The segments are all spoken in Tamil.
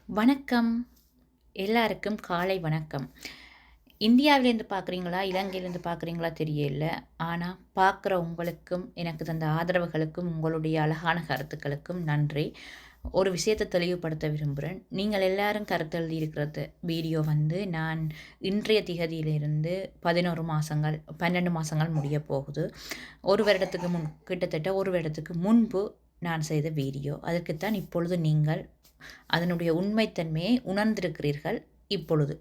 வணக்கம். எல்லாருக்கும் காலை வணக்கம். இந்தியாவிலேருந்து பார்க்குறீங்களா? இலங்கையிலேருந்து பார்க்குறீங்களா தெரியல. ஆனா, பார்க்குற உங்களுக்கும், எனக்கு தந்த ஆதரவுகளுக்கும், உங்களுடைய அழகான கருத்துக்களுக்கும் நன்றி. ஒரு விஷயத்த தெளிவுபடுத்த விரும்புறேன். நீங்கள் எல்லாரும் கருத்து எழுதியிருக்கிறது வீடியோ நான் இன்றைய திகதியிலிருந்து 11 மாசங்கள், 12 மாசங்கள் முடியப் போகுது. 1 வருடத்துக்கு முன் கிட்டத்தட்ட 1 வருடத்துக்கு முன்பு நான் செய்த வீடியோ. அதற்குத்தான் இப்பொழுது நீங்கள் அதனுடைய உண்மைத்தன்மையை உணர்ந்திருக்கிறீர்கள் இப்பொழுது.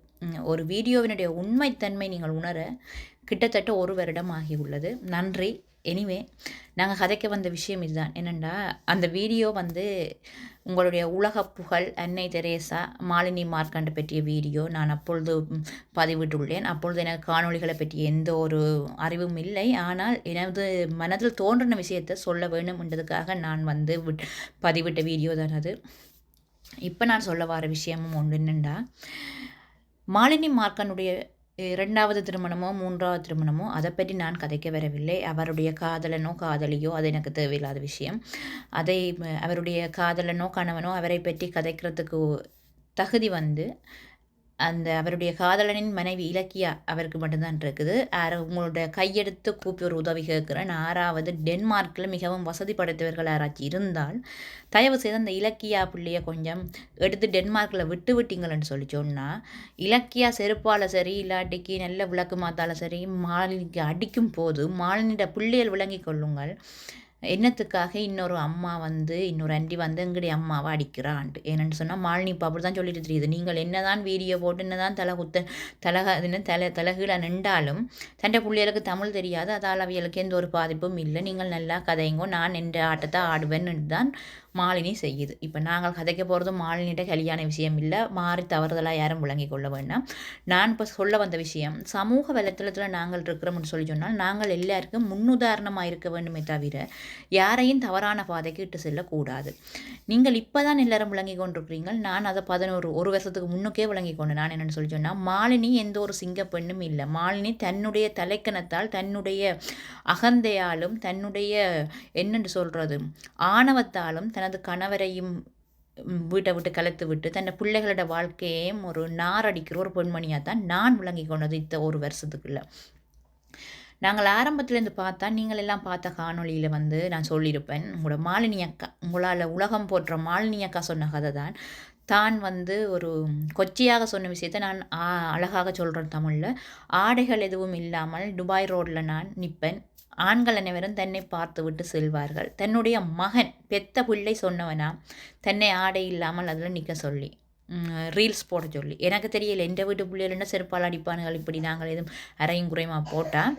ஒரு வீடியோவினுடைய உண்மைத்தன்மை நீங்கள் உணர கிட்டத்தட்ட 1 வருடம் ஆகியுள்ளது. நன்றி. எனிவே நாங்கள் கதைக்க வந்த விஷயம் இதுதான். என்னென்னா, அந்த வீடியோ உங்களுடைய உலக புகழ் அன்னை தெரேசா, மாலினி மார்க்கண்ட் பற்றிய வீடியோ நான் அப்பொழுது பதிவிட்டுள்ளேன். அப்பொழுது எனக்கு காணொளிகளை பற்றி எந்த ஒரு அறிவும் இல்லை. ஆனால் எனது மனதில் தோன்றின விஷயத்தை சொல்ல வேண்டும் என்றதுக்காக நான் பதிவிட்ட வீடியோ தான் அது. இப்போ நான் சொல்ல வர விஷயமும் ஒன்று என்னென்னா, மாலினி மார்க்கனுடைய 2வது திருமணமோ 3வது திருமணமோ அதை பற்றி நான் கதைக்க வரவில்லை. அவருடைய காதலனோ காதலியோ அது எனக்கு தேவையில்லாத விஷயம். அதை அவருடைய காதலனோ கணவனோ அவரை பற்றி கதைக்கிறதுக்கு தகுதி அவருடைய காதலனின் மனைவி இலக்கியா அவருக்கு மட்டும்தான் இருக்குது. உங்களோட கையெடுத்து கூப்பி ஒரு உதவி கேட்குறேன். 6வது டென்மார்க்கில் மிகவும் வசதி படைத்தவர்கள் யாராச்சும் இருந்தால் தயவு செய்து அந்த இலக்கியா பிள்ளைய கொஞ்சம் எடுத்து டென்மார்க்கில் விட்டு விட்டீங்களன்னு சொல்லி சொன்னால், இலக்கியா செருப்பால் சரி இல்லாட்டிக்கு நல்ல விளக்கு மாத்தால சரி மாலினிக்கு அடிக்கும் போது மாலினியோட பிள்ளைகள் விளங்கி கொள்ளுங்கள். என்னத்துக்காக இன்னொரு அம்மா இன்னொரு ஆண்டி எங்களுடைய அம்மாவை அடிக்கிறான்ட்டு. ஏன்னு சொன்னால் மாலினி இப்போ அப்படி தான் சொல்லிட்டு தெரியுது. நீங்கள் என்னதான் வீடியோ போட்டு என்னதான் தலைகீழ நின்றாலும் தண்டை பிள்ளைகளுக்கு தமிழ் தெரியாது. அதால் அவைகளுக்கு எந்த ஒரு பாதிப்பும் இல்லை. நீங்கள் நல்லா கதைங்கோ, நான் என்ற ஆட்டத்தை ஆடுவேன்னு தான் மாலினி செய்யுது. இப்போ நாங்கள் கதைக்க போகிறது மாலினிகிட்ட கல்யாண விஷயம் இல்லை. மாறி தவறுதலாக யாரும் விளங்கி கொள்ள வேண்டாம். நான் இப்போ சொல்ல வந்த விஷயம், சமூக வலைத்தளத்தில் நாங்கள் இருக்கிறோம்னு சொல்லி சொன்னால் நாங்கள் எல்லாருக்கும் முன்னுதாரணமாக இருக்க வேண்டுமே தவிர யாரையும் தவறான பாதைக்கு இட்டு செல்லக்கூடாது. நீங்கள் இப்போ தான் எல்லாரும் விளங்கி கொண்டிருக்கிறீங்கள். நான் அதை 1 வருஷத்துக்கு முன்னுக்கே விளங்கி கொண்டு நான் என்னென்னு சொல்லி சொன்னால், மாலினி எந்த ஒரு சிங்க பெண்ணும் இல்லை. மாலினி தன்னுடைய தலைக்கணத்தால், தன்னுடைய அகந்தையாலும், தன்னுடைய என்னென்று சொல்கிறது ஆணவத்தாலும் தனது கணவரையும் வீட்டை விட்டு கலைத்து விட்டு தன் பிள்ளைகளோட வாழ்க்கையையும் ஒரு நாரடிக்கிற ஒரு பெண்மணியாக தான் நான் விளங்கி கொண்டது இந்த 1 வருஷத்துக்குள்ள. நாங்கள் ஆரம்பத்துலேருந்து பார்த்தா, நீங்கள் எல்லாம் பார்த்த காணொளியில் நான் சொல்லியிருப்பேன், உங்களோட மாலினி அக்கா, உங்களால் உலகம் போற்ற மாலினி அக்கா சொன்ன கதை தான் ஒரு கொச்சையாக சொன்ன விஷயத்தை நான் அழகாக சொல்கிறேன் தமிழில். ஆடைகள் எதுவும் இல்லாமல் துபாய் ரோட்டில் நான் நிற்பேன். ஆண்கள் அனைவரும் தன்னை பார்த்து விட்டு செல்வார்கள். தன்னுடைய மகன் பெத்த பிள்ளை சொன்னவனா தன்னை ஆடை இல்லாமல் அதில் நிற்க சொல்லி ரீல்ஸ் போட சொல்லி. எனக்கு தெரியல, எந்த வீட்டு பிள்ளைகள்னா செருப்பால் அடிப்பானுகள். இப்படி நாங்கள் எதுவும் அரையும் குறையுமா போட்டால்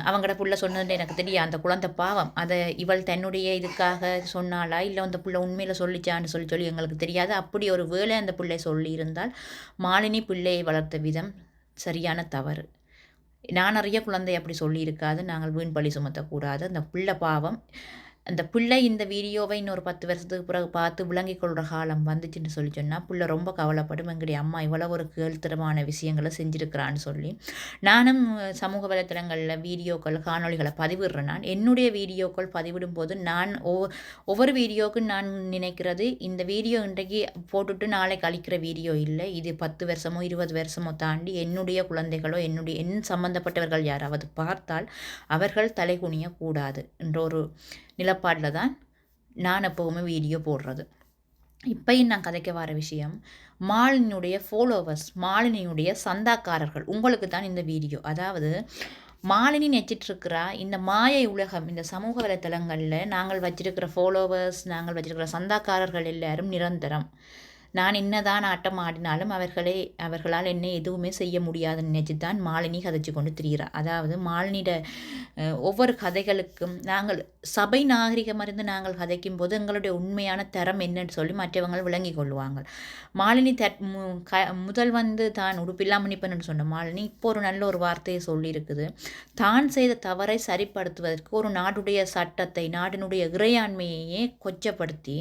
அவங்களோட புள்ள சொன்னது எனக்கு தெரியும். அந்த குழந்தை பாவம், அதை இவள் தன்னுடைய இதுக்காக சொன்னாலா இல்லை அந்த பிள்ளை உண்மையில் சொல்லிச்சான்னு சொல்லி எங்களுக்கு தெரியாது. அப்படி ஒரு வேளை அந்த பிள்ளை சொல்லியிருந்தால் மாலினி பிள்ளையை வளர்த்த விதம் சரியான தவறு. நான் நிறைய குழந்தை அப்படி சொல்லியிருக்காது. நாங்கள் வீண் பழி சுமத்தக்கூடாது. அந்த பிள்ளை பாவம். அந்த பிள்ளை இந்த வீடியோவை இன்னொரு 10 வருஷத்துக்கு பிறகு பார்த்து விளங்கி கொள்கிற காலம் வந்துச்சுன்னு சொல்லி சொன்னால் பிள்ளை ரொம்ப கவலைப்படும். எங்களுடைய அம்மா இவ்வளோ ஒரு கேள்தரமான விஷயங்களை செஞ்சுருக்கிறான்னு சொல்லி. நானும் சமூக வலைத்தளங்களில் வீடியோக்கள் காணொளிகளை பதிவிடுறேன். நான் என்னுடைய வீடியோக்கள் பதிவிடும் போது நான் ஒவ்வொரு வீடியோவுக்கும் நான் நினைக்கிறது, இந்த வீடியோ இன்றைக்கு போட்டுட்டு நாளைக்கு அழிக்கிற வீடியோ இல்லை. இது 10 வருஷமோ 20 வருஷமோ தாண்டி என்னுடைய குழந்தைகளோ என் சம்பந்தப்பட்டவர்கள் யாராவது பார்த்தால் அவர்கள் தலை குனியக்கூடாது என்ற ஒரு நிலப்பாடில் தான் நான் எப்போவுமே வீடியோ போடுறது. இப்போயும் நான் கதைக்க வர விஷயம், மாலினியுடைய ஃபாலோவர்ஸ், மாலினியுடைய சந்தாக்காரர்கள், உங்களுக்கு தான் இந்த வீடியோ. அதாவது மாலினி நெச்சிட்ருக்கிறா இந்த மாயை உலகம், இந்த சமூக வலைத்தளங்களில் நாங்கள் வச்சிருக்கிற ஃபாலோவர்ஸ், நாங்கள் வச்சிருக்கிற சந்தாக்காரர்கள் எல்லாரும் நிரந்தரம். நான் என்னதான் ஆட்டம் ஆடினாலும் அவர்களால் என்னை எதுவுமே செய்ய முடியாதுன்னு நினச்சி தான் மாலினி கதைச்சு கொண்டு திரிகிறார். அதாவது மாலினியோட ஒவ்வொரு கதைகளுக்கும் நாங்கள் சபை நாகரிகம் அறிந்து நாங்கள் கதைக்கும் போது எங்களுடைய உண்மையான தரம் என்னன்னு சொல்லி மற்றவங்கள் விளங்கி கொள்வாங்க. மாலினி முதல் தான் உடுப்பில்லாமல் நிற்பேன்னு சொன்ன மாலினி இப்போ ஒரு நல்ல ஒரு வார்த்தையை சொல்லியிருக்குது. தான் செய்த தவறை சரிப்படுத்துவதற்கு ஒரு நாட்டுடைய சட்டத்தை, நாட்டினுடைய இறையாண்மையையே கொச்சப்படுத்தி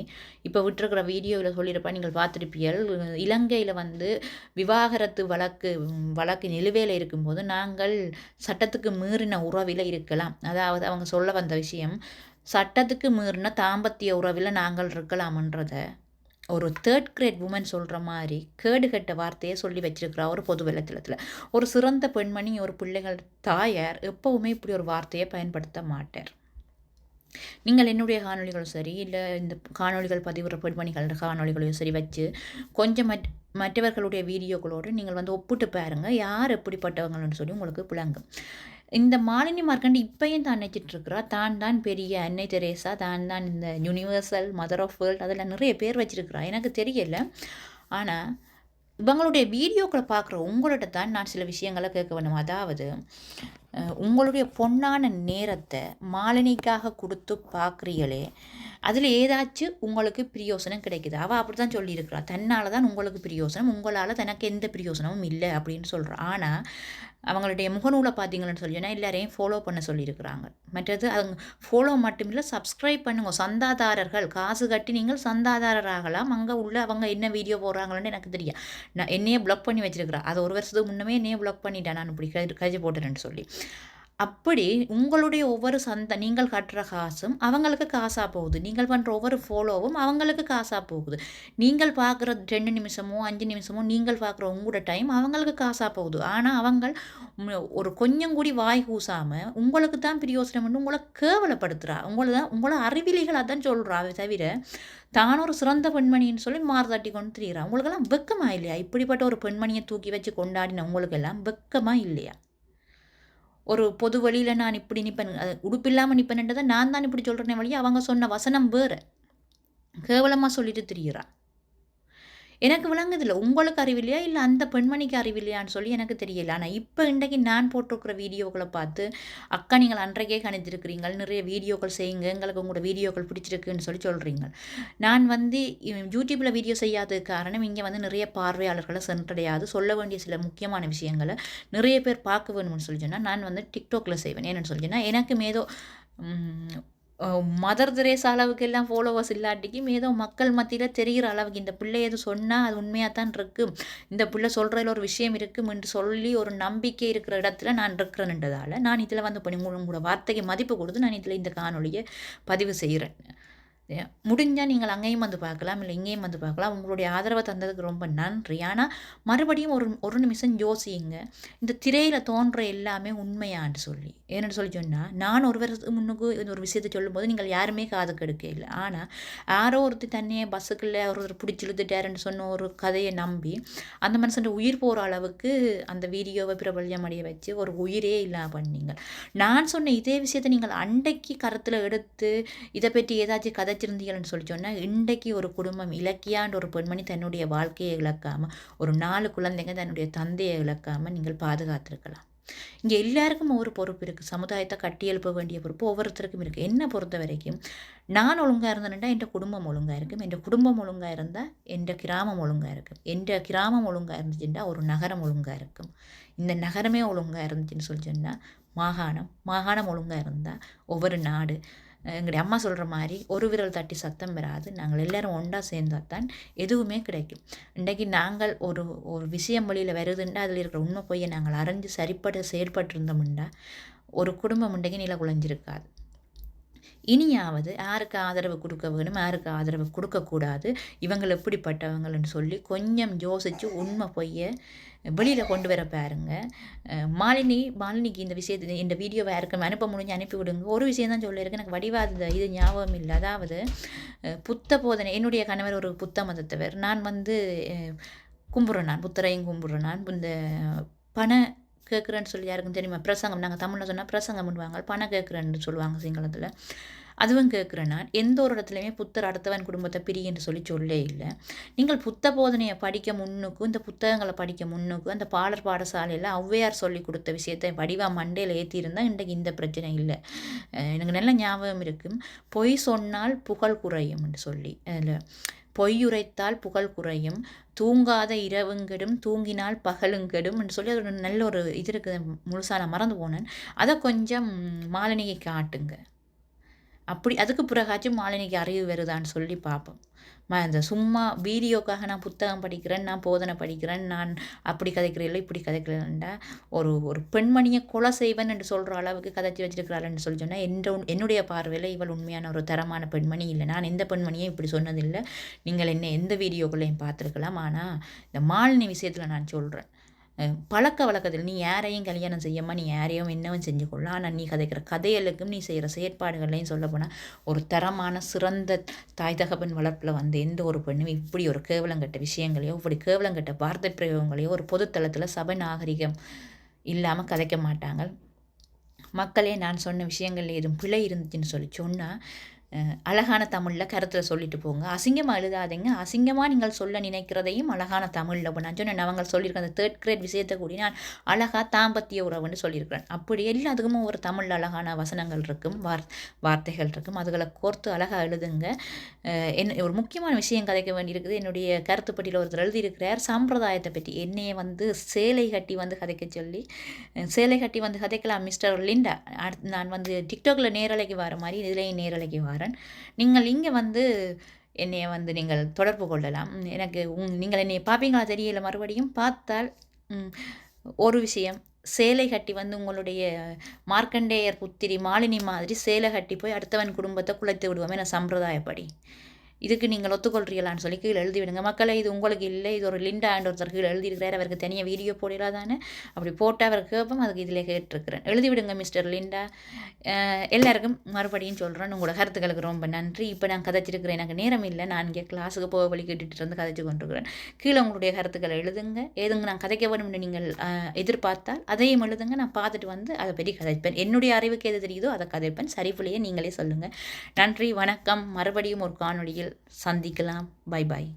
இப்போ விட்டுருக்கிற வீடியோவில் சொல்லியிருப்பா, நீங்கள் பார்த்துருப்பீர்கள். இலங்கையில் விவாகரத்து வழக்கு நிலுவையில் இருக்கும்போது நாங்கள் சட்டத்துக்கு மீறின உறவில் இருக்கலாம். அதாவது அவங்க சொல்ல வந்த விஷயம், சட்டத்துக்கு மீறின தாம்பத்திய உறவில் நாங்கள் இருக்கலாம்ன்றத ஒரு தேர்ட் கிரேட் உமன் சொல்கிற மாதிரி கேடு கெட்ட வார்த்தையை சொல்லி வச்சிருக்கிறா ஒரு பொது வலைத்தளத்தில். ஒரு சிறந்த பெண்மணி, ஒரு பிள்ளைகள் தாயார் எப்போவுமே இப்படி ஒரு வார்த்தையை பயன்படுத்த மாட்டார். நீங்கள் என்னுடைய காணொளிகளும் சரி, இல்லை இந்த காணொளிகள் பதிவுற பெண்மணிகளோட காணொளிகளையும் சரி வச்சு கொஞ்சம் மற்றவர்களுடைய வீடியோக்களோடு நீங்கள் வந்து ஒப்பிட்டு பாருங்கள், யார் எப்படிப்பட்டவங்கன்னு சொல்லி உங்களுக்கு விளங்கும். இந்த மாலினி மார்க்கண்ட் இப்பயும் தான் நினச்சிட்ருக்கிறா தான் பெரிய அன்னை தெரேசா, தான் இந்த யூனிவர்சல் மதர் ஆஃப் வேர்ல்ட், அதில் நிறைய பேர் வச்சிருக்கிறா. எனக்கு தெரியலை. ஆனால் இவங்களுடைய வீடியோக்களை பார்க்குற உங்கள்கிட்ட தான் நான் சில விஷயங்களை கேட்க வேணும். அதாவது உங்களுடைய பொன்னான நேரத்தை மாலினிக்காக கொடுத்து பார்க்குறீங்களே, அதில் ஏதாச்சும் உங்களுக்கு பிரயோசனம் கிடைக்குது. அவள் அப்படி தான் சொல்லியிருக்கிறா, தன்னால் தான் உங்களுக்கு பிரயோசனம், உங்களால் தனக்கு எந்த பிரயோசனமும் இல்லை அப்படின்னு சொல்கிறான். ஆனால் அவங்களுடைய முகநூலை பார்த்தீங்கன்னு சொல்லினா எல்லாரையும் ஃபாலோ பண்ண சொல்லியிருக்கிறாங்க. மற்றது அவங்க ஃபாலோ மட்டும் இல்லை, சப்ஸ்கிரைப் பண்ணுங்க. சந்தாதாரர்கள் காசு கட்டி நீங்கள் சந்தாதாரர் ஆகலாம். அங்கே உள்ள அவங்க என்ன வீடியோ போடுறாங்கன்னு எனக்கு தெரியும். நான் என்னையே ப்ளாக் பண்ணி வச்சிருக்கிறேன். அதை ஒரு வருஷத்துக்கு முன்னமே என்னையே ப்ளாக் பண்ணிட்டேன், நான் இப்படி கஜி போட்டேன்னு சொல்லி. அப்படி உங்களுடைய ஒவ்வொரு நீங்கள் கட்டுற காசும் அவங்களுக்கு காசாக போகுது. நீங்கள் பண்ணுற ஒவ்வொரு ஃபாலோவும் அவங்களுக்கு காசாக போகுது. நீங்கள் பார்க்குற 2 நிமிஷமோ 5 நிமிஷமோ நீங்கள் பார்க்குற உங்களோட டைம் அவங்களுக்கு காசாக போகுது. ஆனால் அவங்க ஒரு கொஞ்சம் கூடி வாய் கூசாமல் உங்களுக்கு தான் பிரயோசனம் உங்களை கேவலப்படுத்துகிறா. உங்களை அறிவிலிகளாக தான் சொல்கிறா. தவிர தான் ஒரு சிறந்த பெண்மணின்னு சொல்லி மாறுதட்டி கொண்டு திரிகிறா. உங்களுக்கெல்லாம் வெக்கமாக இல்லையா? இப்படிப்பட்ட ஒரு பெண்மணியை தூக்கி வச்சு கொண்டாடின உங்களுக்கெல்லாம் வெக்கமாக இல்லையா? ஒரு பொது வழியில் நான் இப்படி நிற்பேன், உடுப்பு இல்லாமல் நிற்பேன்ன்றதை நான் தான் இப்படி சொல்கிறேனே வழியாக அவங்க சொன்ன வசனம் வேறு. கேவலமாக சொல்லிட்டு திரிகிறா. எனக்கு விளங்குதில்லை, உங்களுக்கு அறிவில்லையா இல்லை அந்த பெண்மணிக்கு அறிவில்லையான்னு சொல்லி எனக்கு தெரியல. ஆனால் இப்போ இன்றைக்கு நான் போட்டிருக்கிற வீடியோக்களை பார்த்து, அக்கா நீங்கள் அன்றைக்கே கணித்திருக்கிறீங்கள், நிறைய வீடியோக்கள் செய்யுங்க, எங்களுக்கு உங்களோட வீடியோக்கள் பிடிச்சிருக்குன்னு சொல்லி சொல்கிறீங்க. நான் வந்து யூடியூப்பில் வீடியோ செய்யாத காரணம் இங்கே வந்து நிறைய பார்வையாளர்களை சென்றடையாது. சொல்ல வேண்டிய சில முக்கியமான விஷயங்களை நிறைய பேர் பார்க்க வேணும்னு சொல்லி சொன்னால் நான் வந்து டிக்டாக்ல செய்வேன். ஏன்னு சொல்லி சொன்னால் எனக்கு ஏதோ மதர் தெரேசா அளவுக்கு எல்லாம் ஃபாலோவர்ஸ் இல்லாட்டிக்கும் ஏதோ மக்கள் மத்தியில் தெரிகிற அளவுக்கு இந்த பிள்ளை எது சொன்னால் அது உண்மையாக தான் இருக்குது, இந்த பிள்ளை சொல்கிறதுல ஒரு விஷயம் இருக்கும் என்று சொல்லி ஒரு நம்பிக்கை இருக்கிற இடத்துல நான் இருக்கிறேன்ன்றதால் நான் இதில் வந்து உங்களோட வார்த்தைக்கு மதிப்பு கொடுத்து நான் இதில் இந்த காணொலியை பதிவு செய்கிறேன். முடிஞ்சால் நீங்கள் அங்கேயும் வந்து பார்க்கலாம், இல்லை இங்கேயும் வந்து பார்க்கலாம். உங்களுடைய ஆதரவை தந்ததுக்கு ரொம்ப நன்றி. ஆனால் மறுபடியும் ஒரு நிமிஷம் யோசியுங்க, இந்த திரையில் தோன்ற எல்லாமே உண்மையான்னு சொல்லி. ஏன்னு சொல்லி சொன்னால், நான் ஒரு வருஷத்துக்கு முன்னுக்கு இந்த ஒரு விஷயத்தை சொல்லும்போது நீங்கள் யாருமே காது கெடுக்க இல்லை. ஆனால் யாரோ ஒருத்தர் தண்ணியை பஸ்ஸுக்குள்ளே ஒருத்தர் பிடிச்சி இழுத்துட்டாருன்னு சொன்ன ஒரு கதையை நம்பி அந்த மனுஷன் உயிர் போகிற அளவுக்கு அந்த வீடியோவை பிரபல்யம் அடைய வச்சு ஒரு உயிரே இல்லாமல் பண்ணீங்க. நான் சொன்ன இதே விஷயத்தை நீங்கள் அன்றைக்கு கருத்தில் எடுத்து இதை பற்றி ஏதாச்சும் கதை வச்சிருந்தீங்கன்னு சொல்லி சொன்னால், இன்றைக்கு ஒரு குடும்பம் இலக்கியான்ற ஒரு பெண்மணி தன்னுடைய வாழ்க்கையை இழக்காமல், ஒரு 4 குழந்தைங்க தன்னுடைய தந்தையை இழக்காமல் நீங்கள் பாதுகாத்திருக்கலாம். இங்கே எல்லாருக்கும் ஒரு பொறுப்பு இருக்குது. சமுதாயத்தை கட்டியெழுப்ப வேண்டிய பொறுப்பு ஒவ்வொருத்தருக்கும் இருக்குது. என்னை பொறுத்த வரைக்கும் நான் ஒழுங்காக இருந்தேன்டா என் குடும்பம் ஒழுங்காக இருக்கும், என் குடும்பம் ஒழுங்காக இருந்தால் என் கிராமம் ஒழுங்காக இருக்கும், என் கிராமம் ஒழுங்காக இருந்துச்சுன்னா ஒரு நகரம் ஒழுங்காக இருக்கும், இந்த நகரமே ஒழுங்காக இருந்துச்சுன்னு சொல்லி சொன்னால் மாகாணம் ஒழுங்காக இருந்தால் ஒவ்வொரு நாடு. எங்களுடைய அம்மா சொல்கிற மாதிரி ஒரு விரல் தட்டி சத்தம் வராது. நாங்கள் எல்லோரும் ஒன்றா சேர்ந்தால் தான் எதுவுமே கிடைக்கும். இன்றைக்கு நாங்கள் ஒரு விஷயம் வழியில் வருதுண்டா அதில் இருக்கிற உண்மை பொய்யை நாங்கள் அறிஞ்சு சரிப்பட செயல்பட்டிருந்தோம்டா ஒரு குடும்பம் இன்றைக்கு நில குலைஞ்சிருக்காது. இனியாவது யாருக்கு ஆதரவு கொடுக்க வேணும், யாருக்கு ஆதரவு கொடுக்கக்கூடாது, இவங்கள் எப்படிப்பட்டவங்கள்னு சொல்லி கொஞ்சம் யோசித்து உண்மை பொய்யை வெளியில் கொண்டு வர பாருங்க. மாலினிக்கு இந்த விஷயத்தை இந்த வீடியோவை யாருக்கும் அனுப்ப முடிஞ்சு அனுப்பி விடுங்க. ஒரு விஷயம் தான் சொல்லியிருக்கேன், எனக்கு வடிவாத இது ஞாபகம் இல்லை. அதாவது புத்த போதனை, என்னுடைய கணவர் ஒரு புத்த மதத்தவர். நான் வந்து கும்பிட்றேன், நான் புத்தரையும் கும்பிட்றேன். நான் இந்த பண கேட்குறேன்னு சொல்லி யாருக்கும் தெரியுமா? பிரசங்கம், நாங்கள் தமிழில் சொன்னால் பிரசங்கம் பண்ணுவாங்க, பணம் கேட்குறேன்னு சொல்லுவாங்க சிங்களத்தில். அதுவும் கேட்குறேன். நான் எந்த ஒரு இடத்துலையுமே புத்தர் அடுத்தவன் குடும்பத்தை பிரின்னு சொல்லே இல்லை. நீங்கள் புத்த போதனையை படிக்க முன்னுக்கும் இந்த புத்தகங்களை படிக்க முன்னுக்கும் அந்த பாடசாலையில் ஔவையார் சொல்லி கொடுத்த விஷயத்தை வடிவா மண்டையில் ஏற்றிருந்தால் இன்றைக்கு இந்த பிரச்சனை இல்லை. எனக்கு நல்ல ஞாபகம் இருக்கும், பொய் சொன்னால் புகழ் குறையும் என்று சொல்லி, அதில் பொய்யுரைத்தால் புகழ் குறையும், தூங்காத இரவுங்கெடும் தூங்கினால் பகலுங்கெடும் என்று சொல்லி அது நல்ல ஒரு இது இருக்குது. முழுசாக நான் மறந்து போனேன். அதை கொஞ்சம் மாலினியை காட்டுங்க. அப்படி அதுக்கு பிறகாச்சும் மாலினிக்கு அறிவு வருதான்னு சொல்லி பார்ப்போம். இந்த சும்மா வீடியோக்காக நான் புத்தகம் படிக்கிறேன், நான் போதனை படிக்கிறேன், நான் அப்படி கதைக்கிறேன் இப்படி கதைக்கிறேன்டா ஒரு பெண்மணியை கொலை செய்வேன் என்று சொல்கிற அளவுக்கு கதைச்சி வச்சிருக்கிறாள்னு சொல்லி சொன்னால் என்னுடைய பார்வையில் இவள் உண்மையான ஒரு தரமான பெண்மணி இல்லை. நான் எந்த பெண்மணியும் இப்படி சொன்னதில்லை. நீங்கள் என்ன எந்த வீடியோக்களையும் பார்த்துருக்கலாம். ஆனால் இந்த மாலினி விஷயத்தில் நான் சொல்கிறேன், பழக்க வழக்கத்தில் நீ யாரையும் கல்யாணம் செய்யாமல் நீ யாரையும் என்னவும் செஞ்சு கொள்ளலாம். ஆனால் நீ கதைக்கிற கதைகளுக்கும் நீ செய்கிற செயற்பாடுகளையும் சொல்ல போனால் ஒரு தரமான சிறந்த தாய் தகப்பன் வளர்ப்பில் வந்து எந்த ஒரு பெண்ணும் இப்படி ஒரு கேவலங்கட்ட விஷயங்களையோ இப்படி கேவலங்கட்ட வார்த்தை பிரயோகங்களையோ ஒரு பொதுத்தளத்தில் சபை நாகரிகம் இல்லாமல் கதைக்க மாட்டாங்க. மக்களே, நான் சொன்ன விஷயங்கள் எதுவும் பிழை இருந்துச்சுன்னு சொல்லி சொன்னால் அழகான தமிழில் கருத்தில் சொல்லிட்டு போங்க. அசிங்கமாக எழுதாதீங்க. அசிங்கமாக நீங்கள் சொல்ல நினைக்கிறதையும் அழகான தமிழில் இப்போ நான் சொன்னேன். அவங்க சொல்லியிருக்கேன் அந்த 3rd grade விஷயத்தை கூடி நான் அழகாக தாம்பத்திய உறவுன்னு சொல்லியிருக்கிறேன். அப்படி எல்லாத்துக்குமே ஒரு தமிழில் அழகான வசனங்கள் இருக்கும், வார்த்தைகள் இருக்கும். அதுகளை கோர்த்து அழகாக எழுதுங்க. ஒரு முக்கியமான விஷயம் கதைக்க வேண்டியிருக்குது. என்னுடைய கருத்துப்பட்டியில் ஒருத்தர் எழுதியிருக்கிறார் சம்பிரதாயத்தை பற்றி. என்னையை வந்து சேலை கட்டி வந்து கதைக்க சொல்லி, சேலை கட்டி வந்து கதைக்கலாம் மிஸ்டர் லிண்டா. நான் வந்து டிக்டாக்ல நேரலைக்கு வர மாதிரி இதுலேயும் நேரலைக்கு வரேன். நீங்கள் இங்கே வந்து என்னைய வந்து நீங்கள் தொடர்பு கொள்ளலாம். எனக்கு நீங்கள் என்னை பார்ப்பீங்களா தெரியல. மறுபடியும் பார்த்தால் ஒரு விஷயம், சேலை கட்டி வந்து உங்களுடைய மார்க்கண்டேயர் புத்திரி மாலினி மாதிரி சேலை கட்டி போய் அடுத்தவன் குடும்பத்தை குலைத்து விடுவோமே நான் சம்பிரதாயப்படி. இதுக்கு நீங்கள் ஒத்துக்கொள்றீங்களான்னு சொல்லி கீழே எழுதி விடுங்க. மக்களை, இது உங்களுக்கு இல்லை, இது ஒரு லிண்டா என்ற ஒருத்தர் கீழே எழுதியிருக்கிறார். அவருக்கு தனியாக வீடியோ போடலாம் தானே. அப்படி போட்டால் அவர் கேட்போம். அதுக்கு இதில் கேட்டிருக்கிறேன். எழுதி விடுங்க மிஸ்டர் லிண்டா. எல்லாருக்கும் மறுபடியும் சொல்கிறேன், உங்களோட கருத்துக்களுக்கு ரொம்ப நன்றி. இப்போ நான் கதைச்சிருக்கிறேன், எனக்கு நேரம் இல்லை. நான் இங்கே கிளாஸுக்கு போக வழி கேட்டுட்டு இருந்து கதைச்சு கொண்டிருக்கிறேன். கீழே உங்களுடைய கருத்துக்களை எழுதுங்க. ஏதுங்க நான் கதைக்க வேணும்னு நீங்கள் எதிர்பார்த்தால் அதையும் எழுதுங்க. நான் பார்த்துட்டு வந்து அதை பற்றி கதைப்பேன். என்னுடைய அறிவுக்கு எது தெரியுதோ அதை கதைப்பேன். சரிப்புலையே நீங்களே சொல்லுங்கள். நன்றி, வணக்கம். மறுபடியும் ஒரு காணொளியில் சந்திக்கலாம். Bye bye.